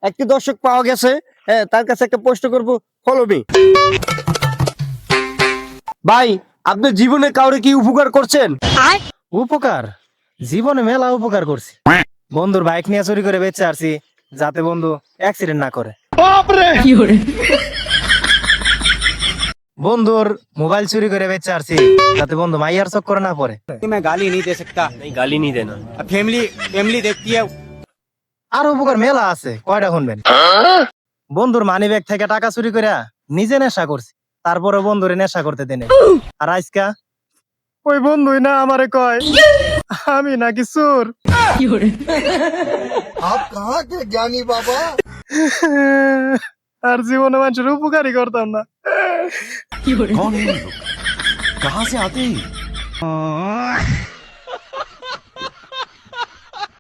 একটি দর্শক পাওয়া গেছে, হ্যাঁ তার কাছে একটা প্রশ্ন করব, ফলো মি। ভাই, আপনি জীবনে কাউরে কি উপকার করছেন? উপকার? জীবনে মেলা উপকার করছি। বন্ধুর বাইক নিয়ে চুরি করে বেঁচে আসছি, যাতে বন্ধু অ্যাক্সিডেন্ট না করে। বন্ধুর মোবাইল চুরি করে বেঁচে আসছি, যাতে বন্ধু মাইয়ার চক্করে না পড়ে। मैं गाली नहीं दे सकता। नहीं गाली नहीं देना। अब फैमिली फैमिली देखती है। আর উপকার মেলা আছে, কয়টা শুনবেন। বন্ধুর মানি ব্যাগ থেকে টাকা চুরি করে নিজে নেশা করছি, তারপরে বন্ধুরে নেশা করতে দেনে। আর আজকা ওই বন্ধুই না আমারে কয় আমি নাকি চোর। आप कहाँ के ज्ञानी बाबा? আর জীবনে মানুষের উপকারই করতাম না। कौन है ये लोग? कहाँ से आते हैं?